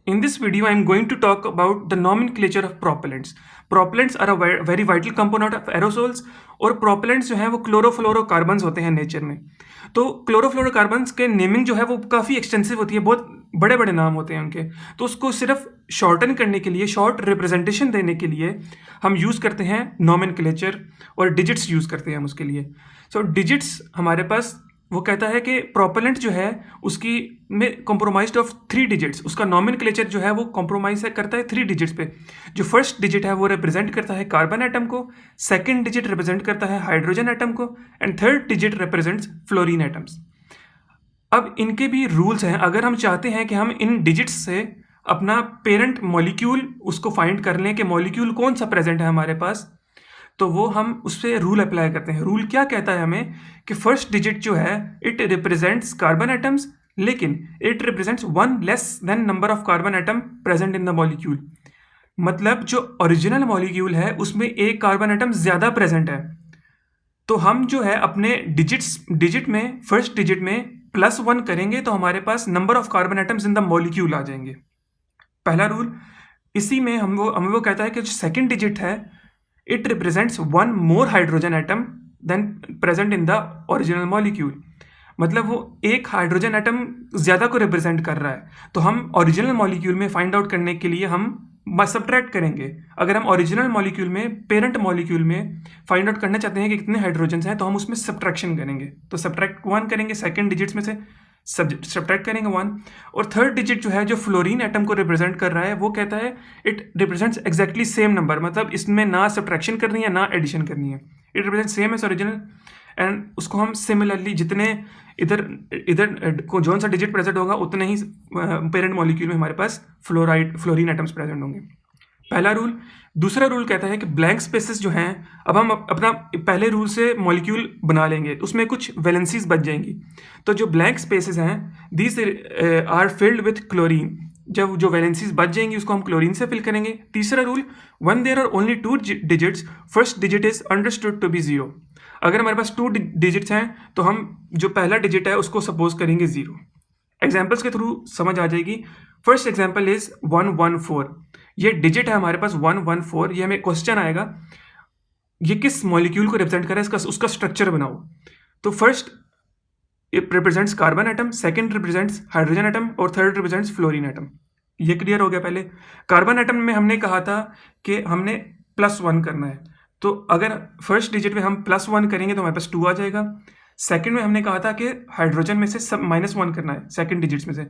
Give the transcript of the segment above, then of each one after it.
In this video, I am going to talk about the nomenclature of propellants. Propellants are a very vital component of aerosols और propellants जो है वो chlorofluorocarbons होते हैं nature में। तो क्लोरोफ्लोरोकार्बन्स के नेमिंग जो है वो काफ़ी एक्सटेंसिव होती है, बहुत बड़े बड़े नाम होते हैं उनके। तो उसको सिर्फ शॉर्टन करने के लिए, शॉर्ट रिप्रेजेंटेशन देने के लिए हम यूज़ करते हैं नोमेनक्लेचर और डिजिट्स यूज़ करते हैं हम उसके लिए। सो डिजिट्स हमारे पास वो कहता है कि प्रोपेलेंट जो है उसकी में कॉम्प्रोमाइज्ड ऑफ 3 डिजिट्स, उसका नॉमेनक्लेचर जो है वो कॉम्प्रोमाइज करता है 3 डिजिट्स पे। जो फर्स्ट डिजिट है वो रिप्रेजेंट करता है कार्बन एटम को, सेकंड डिजिट रिप्रेजेंट करता है हाइड्रोजन एटम को and third digit represents fluorine atoms. अब इनके भी रूल्स हैं। अगर हम चाहते हैं कि हम इन डिजिट्स से अपना पेरेंट मॉलिक्यूल उसको फाइंड कर लें कि मॉलिक्यूल कौन सा प्रेजेंट है हमारे पास, तो वो हम उस पर रूल अप्लाई करते हैं। रूल क्या कहता है हमें कि फर्स्ट डिजिट जो है इट रिप्रेजेंट्स कार्बन एटम्स, लेकिन it represents 1 less than number of carbon atom present in the molecule. मतलब जो ओरिजिनल मॉलिक्यूल है उसमें एक कार्बन एटम ज़्यादा प्रेजेंट है। तो हम जो है अपने डिजिट में फर्स्ट डिजिट में +1 करेंगे तो हमारे पास number of carbon atoms in the molecule आ जाएंगे। पहला रूल। इसी में हमें वो कहता है कि जो सेकेंड डिजिट है it represents 1 more hydrogen atom than present in the original molecule। मतलब वो एक हाइड्रोजन एटम ज़्यादा को रिप्रेजेंट कर रहा है। तो हम ओरिजिनल मॉलिक्यूल में फाइंड आउट करने के लिए हम सब्ट्रैक्ट करेंगे। अगर हम ओरिजिनल मॉलिक्यूल में, पेरेंट मॉलिक्यूल में फाइंड आउट करना चाहते हैं कि कितने हाइड्रोजन हैं, तो हम उसमें सब्ट्रैक्शन करेंगे। तो सब्ट्रैक्ट 1 करेंगे, सेकेंड डिजिट्स में से सब्ट्रैक्ट करेंगे 1। और थर्ड डिजिट जो है जो फ्लोरीन एटम को रिप्रेजेंट कर रहा है वो कहता है it represents exactly same number. मतलब इसमें ना सब्ट्रैक्शन करनी है ना एडिशन करनी है, it represent same as original. And उसको हम सिमिलरली जितने इधर को जौन सा डिजिट प्रेजेंट होगा उतने ही पेरेंट मॉलिक्यूल में हमारे पास फ्लोरीन एटम्स प्रेजेंट होंगे। पहला रूल। दूसरा रूल कहता है कि ब्लैंक स्पेसेस जो हैं, अब हम अपना पहले रूल से मॉलिक्यूल बना लेंगे, उसमें कुछ वैलेंसीज बच जाएंगी। तो जो ब्लैंक स्पेसेस हैं these are filled with chlorine. जब जो वैलेंसीज बच जाएंगी उसको हम क्लोरीन से फिल करेंगे। तीसरा rule. When there are only 2 digits first digit is understood to be 0। अगर हमारे पास 2 डिजिट्स हैं तो हम जो पहला डिजिट है उसको सपोज करेंगे 0। एग्जाम्पल्स के थ्रू समझ आ जाएगी। First example is 114। ये डिजिट है हमारे पास 114। ये हमें क्वेश्चन आएगा ये किस मॉलिक्यूल को रिप्रेजेंट कर रहा है, उसका स्ट्रक्चर बनाओ। तो first it represents carbon atom, second represents hydrogen atom और थर्ड रिप्रेजेंट्स फ्लोरीन एटम। ये क्लियर हो गया। पहले कार्बन एटम में हमने कहा था कि हमने +1 करना है। तो अगर फर्स्ट डिजिट में हम +1 करेंगे तो हमारे पास 2 आ जाएगा। सेकंड में हमने कहा था कि हाइड्रोजन में से सब -1 करना है, सेकंड डिजिट्स में से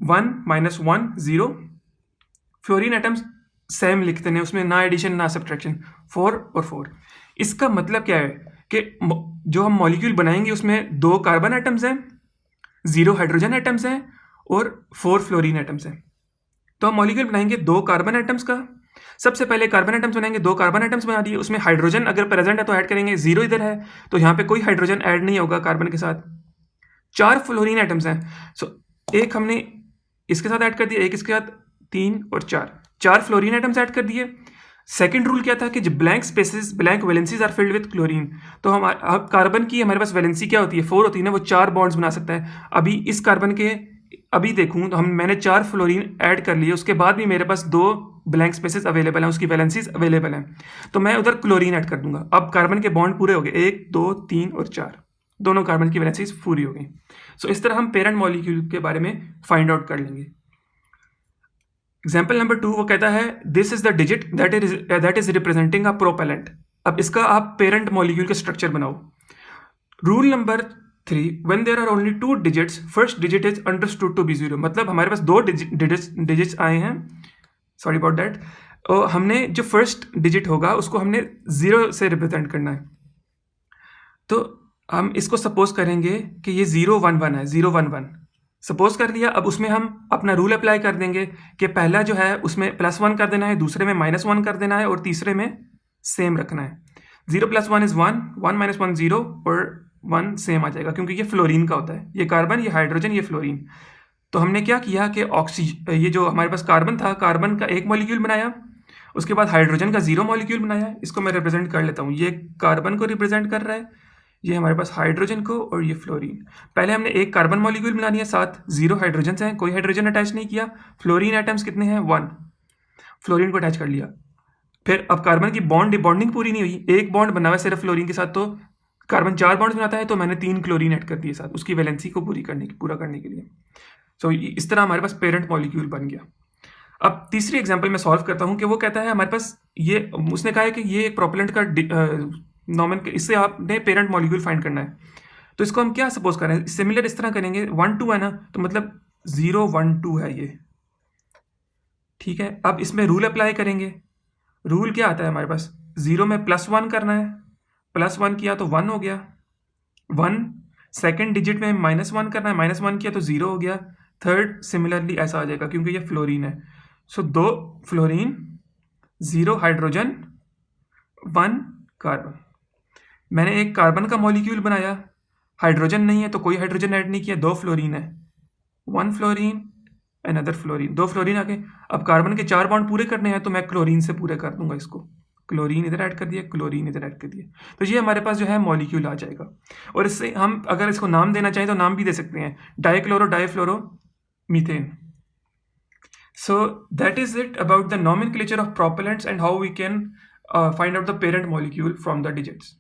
1 -1 0। फ्लोरीन एटम्स सेम लिखते हैं, उसमें ना एडिशन ना सब्ट्रैक्शन, 4 और 4। इसका मतलब क्या है कि जो हम मॉलिक्यूल बनाएंगे उसमें 2 कार्बन एटम्स हैं, 0 हाइड्रोजन एटम्स हैं और 4 फ्लोरीन एटम्स हैं। तो हम मॉलिक्यूल बनाएंगे 2 कार्बन एटम्स का। सबसे पहले कार्बन एटम्स बनाएंगे, 2 कार्बन एटम्स बना दिए, उसमें हाइड्रोजन अगर प्रेजेंट है तो ऐड करेंगे, 0 इधर है तो यहाँ पे कोई हाइड्रोजन ऐड नहीं होगा कार्बन के साथ। 4 फ्लोरीन एटम्स हैं, सो एक हमने इसके साथ ऐड कर दिया, एक इसके साथ, 3 और 4 फ्लोरीन एटम्स ऐड कर दिए। सेकंड रूल क्या था कि जो blank spaces, blank valencies are filled with chlorine. तो हम कार्बन की हमारे पास वैलेंसी क्या होती है, 4 होती है ना, वो 4 बॉन्ड्स बना सकता है। अभी इस कार्बन के अभी देखूं तो मैंने 4 फ्लोरीन ऐड कर लिए, उसके बाद भी मेरे पास 2 ब्लैंक स्पेसेस अवेलेबल हैं, उसकी वैलेंसीज अवेलेबल हैं, तो मैं उधर क्लोरीन ऐड कर दूंगा। अब कार्बन के बॉन्ड पूरे हो गए, 1 2 3 और 4, दोनों कार्बन की वैलेंसीज पूरी हो गई। सो इस तरह हम पेरेंट मॉलिक्यूल के बारे में फाइंड आउट कर लेंगे। एग्जाम्पल नंबर 2 वो कहता है this is the digit that is representing a propellant. अब इसका आप पेरेंट मॉलिक्यूल का स्ट्रक्चर बनाओ। Rule number 3। When there are only 2 digits first digit is understood to be 0। मतलब हमारे पास 2 डिजिट्स आए हैं, सॉरी अबाउट दैट। और हमने जो फर्स्ट डिजिट होगा उसको हमने 0 से रिप्रेजेंट करना है। तो हम इसको सपोज करेंगे कि ये 0 1 1 है, 0 1 1 सपोज कर लिया। अब उसमें हम अपना रूल अप्लाई कर देंगे कि पहला जो है उसमें +1 कर देना है, दूसरे में -1 कर देना है और तीसरे में सेम रखना है। 0 + 1 इज 1, 1 - 1 0 और 1 सेम आ जाएगा क्योंकि ये फ्लोरीन का होता है। ये कार्बन, ये हाइड्रोजन, ये फ्लोरीन। तो हमने क्या किया कि ये जो हमारे पास कार्बन था, कार्बन का एक मॉलिक्यूल बनाया, उसके बाद हाइड्रोजन का 0 मॉलिक्यूल बनाया। इसको मैं रिप्रेजेंट कर लेता हूँ, ये कार्बन को रिप्रेजेंट कर रहा है, ये हमारे पास हाइड्रोजन को और ये फ्लोरीन। पहले हमने एक कार्बन मॉलिक्यूल बना लिया, साथ 0 हाइड्रोजन हैं, कोई हाइड्रोजन अटैच नहीं किया। फ्लोरीन एटम्स कितने हैं? 1, फ्लोरीन को अटैच कर लिया। फिर अब कार्बन की बॉन्डिंग पूरी नहीं हुई, एक बॉन्ड बना हुआ है सिर्फ फ्लोरीन के साथ, तो कार्बन 4 बॉन्ड्स बनाता है, तो मैंने 3 क्लोरीन ऐड कर दिए साथ उसकी वैलेंसी को पूरा करने के लिए। सो इस तरह हमारे पास पेरेंट मॉलिक्यूल बन गया। अब तीसरी एग्जांपल मैं सॉल्व करता हूँ कि वो कहता है हमारे पास ये, उसने कहा है कि ये एक प्रोपेलेंट का नॉर्मल, इससे आपने पेरेंट मॉलिक्यूल फाइंड करना है। तो इसको हम क्या सपोज कर रहे हैं, सिमिलर इस तरह करेंगे, 1 2 है ना, तो मतलब 0 1 2 है ये, ठीक है। अब इसमें रूल अप्लाई करेंगे। रूल क्या आता है हमारे पास, 0 में +1 करना है, +1 किया तो 1 हो गया, 1। सेकेंड डिजिट में -1 करना है, -1 किया तो 0 हो गया। थर्ड सिमिलरली ऐसा आ जाएगा क्योंकि ये फ्लोरीन है। सो 2 फ्लोरीन, 0 हाइड्रोजन, 1 कार्बन। मैंने एक कार्बन का मॉलिक्यूल बनाया, हाइड्रोजन नहीं है तो कोई हाइड्रोजन ऐड नहीं किया, 2 फ्लोरीन है, 1 फ्लोरीन, अनदर फ्लोरीन, 2 फ्लोरीन आ गए। अब कार्बन के 4 बॉन्ड पूरे करने हैं तो मैं क्लोरीन से पूरे कर दूंगा इसको, क्लोरीन इधर ऐड कर दिया, क्लोरीन इधर ऐड कर दिया, तो ये हमारे पास जो है मॉलिक्यूल आ जाएगा। और इससे हम अगर इसको नाम देना चाहें तो नाम भी दे सकते हैं, डाइफ्लोरो methane. So that is it about the nomenclature of propellants and how we can find out the parent molecule from the digits.